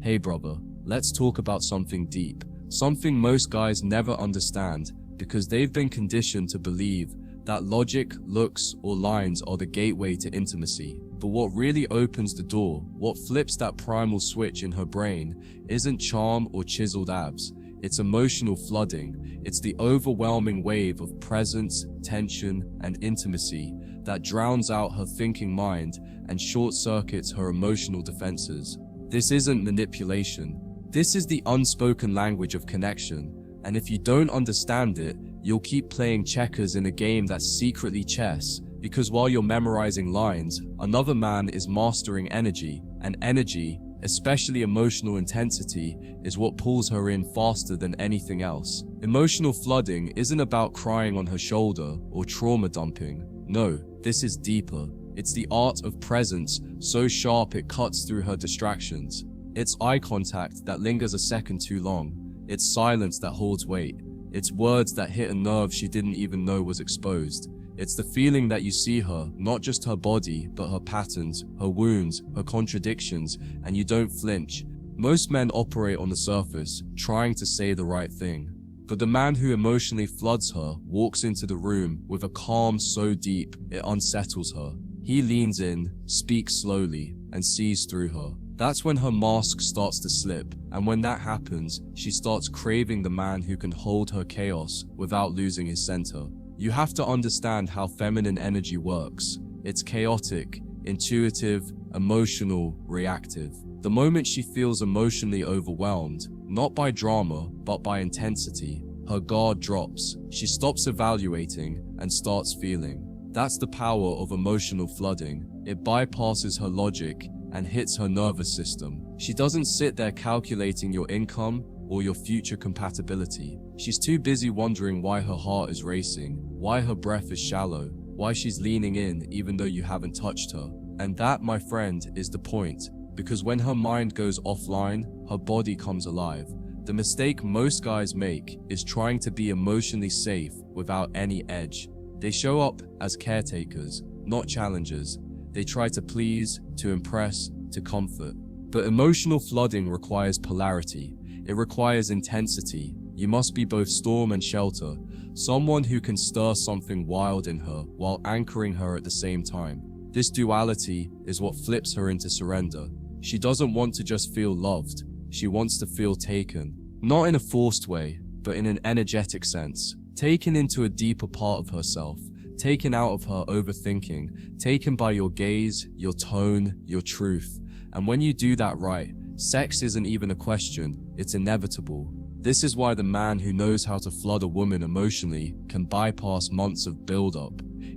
Hey brother, let's talk about something deep. Something most guys never understand because they've been conditioned to believe that logic, looks, or lines are the gateway to intimacy. But what really opens the door, what flips that primal switch in her brain, isn't charm or chiseled abs. It's emotional flooding. It's the overwhelming wave of presence, tension, and intimacy that drowns out her thinking mind and short-circuits her emotional defenses. This isn't manipulation. This is the unspoken language of connection. And if you don't understand it, you'll keep playing checkers in a game that's secretly chess, because while you're memorizing lines, another man is mastering energy, and energy, especially emotional intensity, is what pulls her in faster than anything else. Emotional flooding isn't about crying on her shoulder or trauma dumping. No, this is deeper. It's the art of presence, so sharp it cuts through her distractions. It's eye contact that lingers a second too long. It's silence that holds weight. It's words that hit a nerve she didn't even know was exposed. It's the feeling that you see her, not just her body, but her patterns, her wounds, her contradictions, and you don't flinch. Most men operate on the surface, trying to say the right thing. But the man who emotionally floods her walks into the room with a calm so deep it unsettles her. He leans in, speaks slowly, and sees through her. That's when her mask starts to slip, and when that happens, she starts craving the man who can hold her chaos without losing his center. You have to understand how feminine energy works. It's chaotic, intuitive, emotional, reactive. The moment she feels emotionally overwhelmed, not by drama, but by intensity, her guard drops. She stops evaluating and starts feeling. That's the power of emotional flooding. It bypasses her logic and hits her nervous system. She doesn't sit there calculating your income or your future compatibility. She's too busy wondering why her heart is racing, why her breath is shallow, why she's leaning in even though you haven't touched her. And that, my friend, is the point. Because when her mind goes offline, her body comes alive. The mistake most guys make is trying to be emotionally safe without any edge. They show up as caretakers, not challengers. They try to please, to impress, to comfort. But emotional flooding requires polarity. It requires intensity. You must be both storm and shelter, someone who can stir something wild in her while anchoring her at the same time. This duality is what flips her into surrender. She doesn't want to just feel loved. She wants to feel taken. Not in a forced way, but in an energetic sense. Taken into a deeper part of herself. Taken out of her overthinking. Taken by your gaze, your tone, your truth. And when you do that right, sex isn't even a question, it's inevitable. This is why the man who knows how to flood a woman emotionally can bypass months of build-up.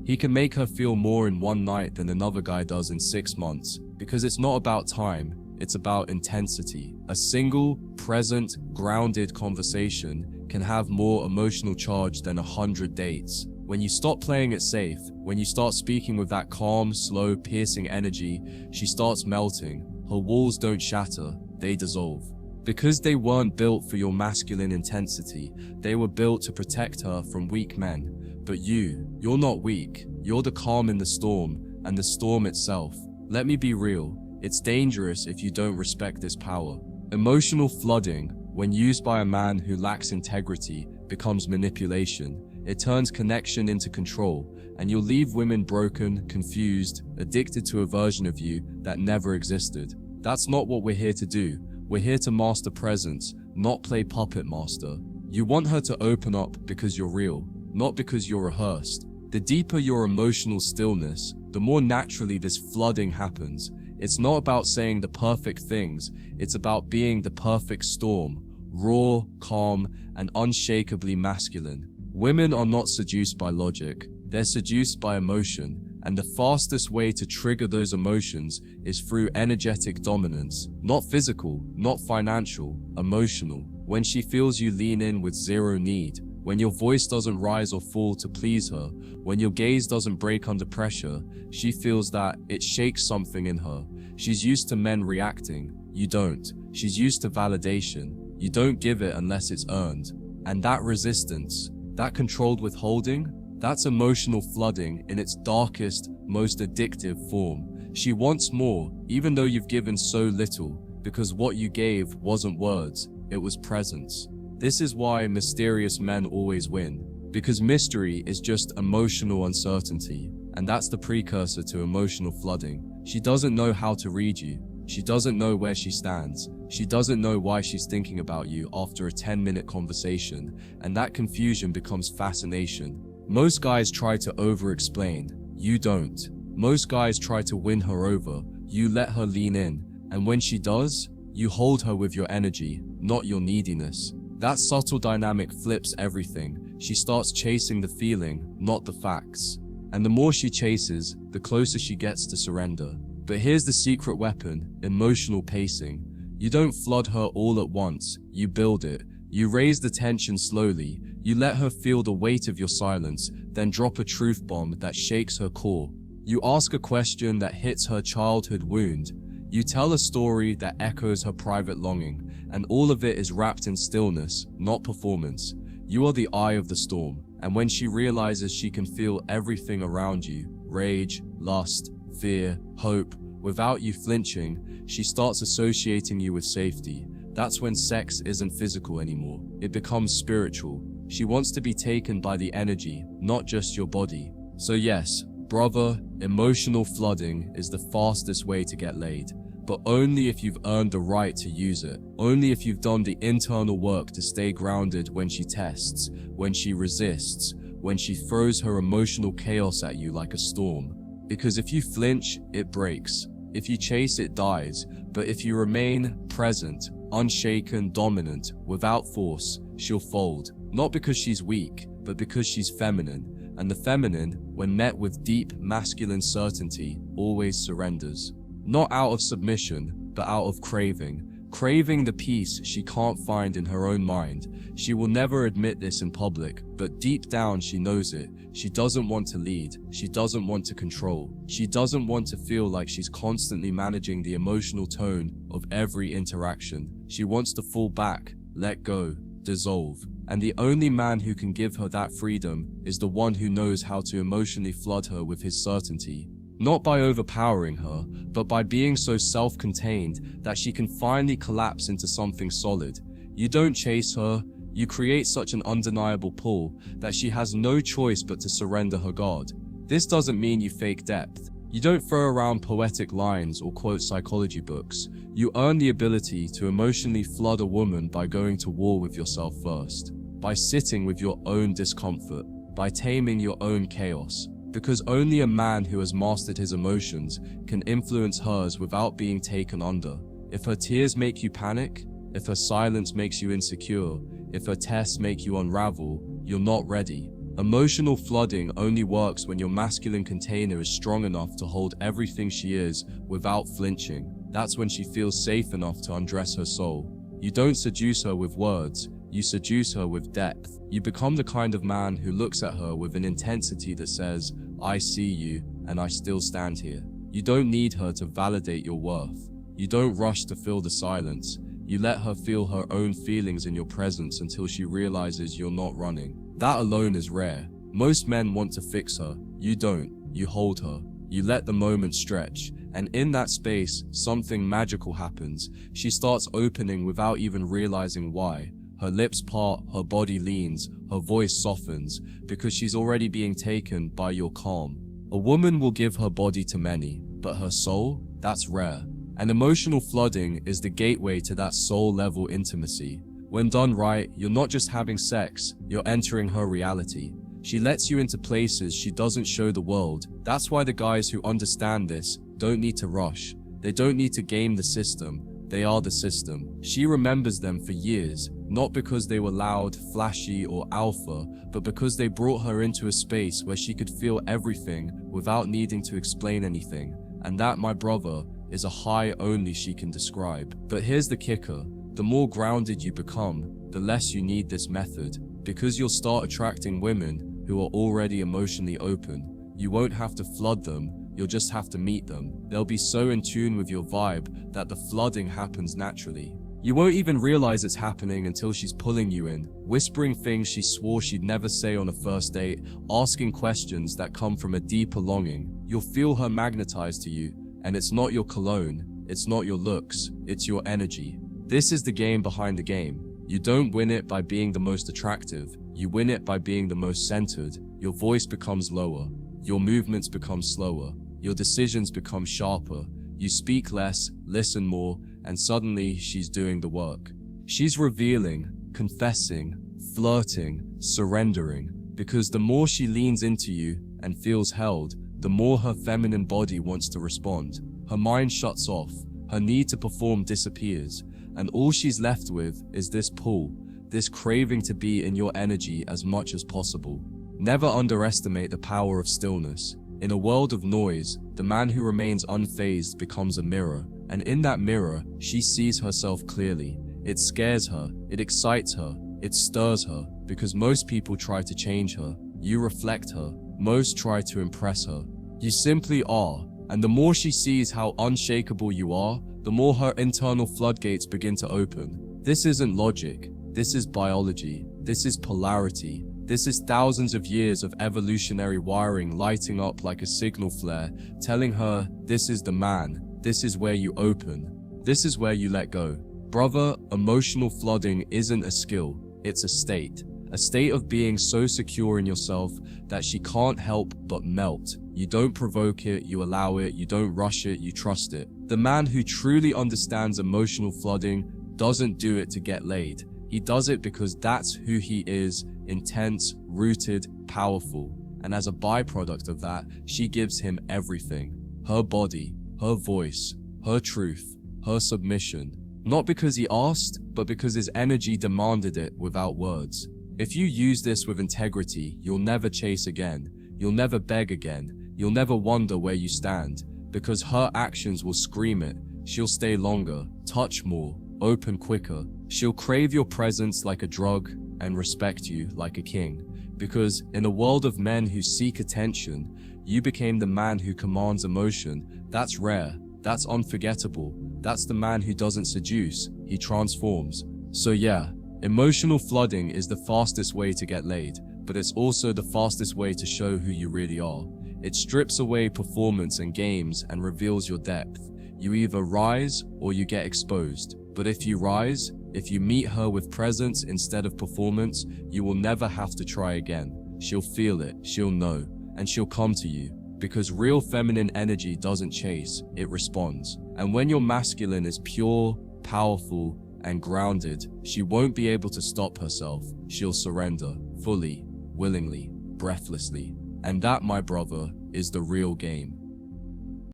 He can make her feel more in one night than another guy does in 6 months. Because it's not about time, it's about intensity. A single, present, grounded conversation can have more emotional charge than 100 dates. When you stop playing it safe, when you start speaking with that calm, slow, piercing energy, she starts melting. Her walls don't shatter, they dissolve. Because they weren't built for your masculine intensity, they were built to protect her from weak men. But you're not weak. You're the calm in the storm, and the storm itself. Let me be real, it's dangerous if you don't respect this power. Emotional flooding, when used by a man who lacks integrity, becomes manipulation. It turns connection into control, and you'll leave women broken, confused, addicted to a version of you that never existed. That's not what we're here to do. We're here to master presence, not play puppet master. You want her to open up because you're real, not because you're rehearsed. The deeper your emotional stillness, the more naturally this flooding happens. It's not about saying the perfect things, it's about being the perfect storm, raw, calm, and unshakably masculine. Women are not seduced by logic, they're seduced by emotion. And the fastest way to trigger those emotions is through energetic dominance. Not physical, not financial, emotional. When she feels you lean in with zero need, when your voice doesn't rise or fall to please her, when your gaze doesn't break under pressure, she feels that it shakes something in her. She's used to men reacting, you don't. She's used to validation, you don't give it unless it's earned. And that resistance, that controlled withholding, that's emotional flooding in its darkest, most addictive form. She wants more, even though you've given so little. because what you gave wasn't words, it was presence. This is why mysterious men always win, because mystery is just emotional uncertainty, and that's the precursor to emotional flooding. She doesn't know how to read you. She doesn't know where she stands. She doesn't know why she's thinking about you after a 10-minute conversation, and that confusion becomes fascination. Most guys try to over-explain. You don't. Most guys try to win her over. You let her lean in, and when she does, you hold her with your energy, not your neediness. That subtle dynamic flips everything. She starts chasing the feeling, not the facts. And the more she chases, the closer she gets to surrender. But here's the secret weapon: emotional pacing. You don't flood her all at once, you build it. You raise the tension slowly. You let her feel the weight of your silence, then drop a truth bomb that shakes her core. You ask a question that hits her childhood wound. You tell a story that echoes her private longing, and all of it is wrapped in stillness, not performance. You are the eye of the storm, and when she realizes she can feel everything around you, rage, lust, fear, hope, without you flinching, she starts associating you with safety. That's when sex isn't physical anymore. It becomes spiritual. She wants to be taken by the energy, not just your body. So yes, brother, emotional flooding is the fastest way to get laid, but only if you've earned the right to use it. Only if you've done the internal work to stay grounded when she tests, when she resists, when she throws her emotional chaos at you like a storm. Because if you flinch, it breaks. If you chase, it dies. But if you remain present, unshaken, dominant, without force, she'll fold. Not because she's weak, but because she's feminine. And the feminine, when met with deep masculine certainty, always surrenders. Not out of submission, but out of craving. Craving the peace she can't find in her own mind. She will never admit this in public, but deep down she knows it. She doesn't want to lead. She doesn't want to control. She doesn't want to feel like she's constantly managing the emotional tone of every interaction. She wants to fall back, let go, dissolve. And the only man who can give her that freedom is the one who knows how to emotionally flood her with his certainty. Not by overpowering her, but by being so self-contained that she can finally collapse into something solid. You don't chase her, you create such an undeniable pull that she has no choice but to surrender her guard. This doesn't mean you fake depth. You don't throw around poetic lines or quote psychology books. You earn the ability to emotionally flood a woman by going to war with yourself first, by sitting with your own discomfort, by taming your own chaos. Because only a man who has mastered his emotions can influence hers without being taken under. If her tears make you panic, if her silence makes you insecure, if her tests make you unravel, you're not ready. Emotional flooding only works when your masculine container is strong enough to hold everything she is without flinching. That's when she feels safe enough to undress her soul. You don't seduce her with words, you seduce her with depth. You become the kind of man who looks at her with an intensity that says, I see you, and I still stand here. You don't need her to validate your worth. You don't rush to fill the silence. You let her feel her own feelings in your presence until she realizes you're not running. That alone is rare. Most men want to fix her. You don't. You hold her. You let the moment stretch. And in that space, something magical happens. She starts opening without even realizing why. Her lips part, her body leans, her voice softens, because she's already being taken by your calm. A woman will give her body to many, but her soul, that's rare. And emotional flooding is the gateway to that soul-level intimacy. When done right, you're not just having sex, you're entering her reality. She lets you into places she doesn't show the world. That's why the guys who understand this don't need to rush. They don't need to game the system. They are the system. She remembers them for years, not because they were loud, flashy, or alpha, but because they brought her into a space where she could feel everything without needing to explain anything. And that, my brother, is a high only she can describe. But here's the kicker. The more grounded you become, the less you need this method, because you'll start attracting women who are already emotionally open. You won't have to flood them. You'll just have to meet them. They'll be so in tune with your vibe that the flooding happens naturally. You won't even realize it's happening until she's pulling you in, whispering things she swore she'd never say on a first date, asking questions that come from a deeper longing. You'll feel her magnetized to you, and it's not your cologne, It's not your looks, it's your energy. This is the game behind the game. You don't win it by being the most attractive. You win it by being the most centered. Your voice becomes lower. Your movements become slower. Your decisions become sharper. You speak less, listen more, and suddenly she's doing the work. She's revealing, confessing, flirting, surrendering, because the more she leans into you and feels held, the more her feminine body wants to respond. Her mind shuts off, her need to perform disappears, and all she's left with is this pull, this craving to be in your energy as much as possible. Never underestimate the power of stillness. In a world of noise, the man who remains unfazed becomes a mirror, and in that mirror, she sees herself clearly. It scares her, it excites her, it stirs her, because most people try to change her. You reflect her. Most try to impress her. You simply are, and the more she sees how unshakable you are, the more her internal floodgates begin to open. This isn't logic. This is biology. This is polarity. This is thousands of years of evolutionary wiring lighting up like a signal flare, telling her, this is the man. This is where you open. This is where you let go. Brother, emotional flooding isn't a skill. It's a state. A state of being so secure in yourself that she can't help but melt. You don't provoke it, you allow it, you don't rush it, you trust it. The man who truly understands emotional flooding doesn't do it to get laid. He does it because that's who he is, intense, rooted, powerful. And as a byproduct of that, she gives him everything. Her body, her voice, her truth, her submission. Not because he asked, but because his energy demanded it without words. If you use this with integrity, you'll never chase again. You'll never beg again. You'll never wonder where you stand, because her actions will scream it. She'll stay longer, touch more, open quicker. She'll crave your presence like a drug and respect you like a king. Because in a world of men who seek attention, you became the man who commands emotion. That's rare. That's unforgettable. That's the man who doesn't seduce, he transforms. So yeah, emotional flooding is the fastest way to get laid, but it's also the fastest way to show who you really are. It strips away performance and games and reveals your depth. You either rise or you get exposed. But if you rise, if you meet her with presence instead of performance, you will never have to try again. She'll feel it, she'll know, and she'll come to you. Because real feminine energy doesn't chase, it responds. And when your masculine is pure, powerful, and grounded, she won't be able to stop herself. She'll surrender, fully, willingly, breathlessly. And that, my brother, is the real game.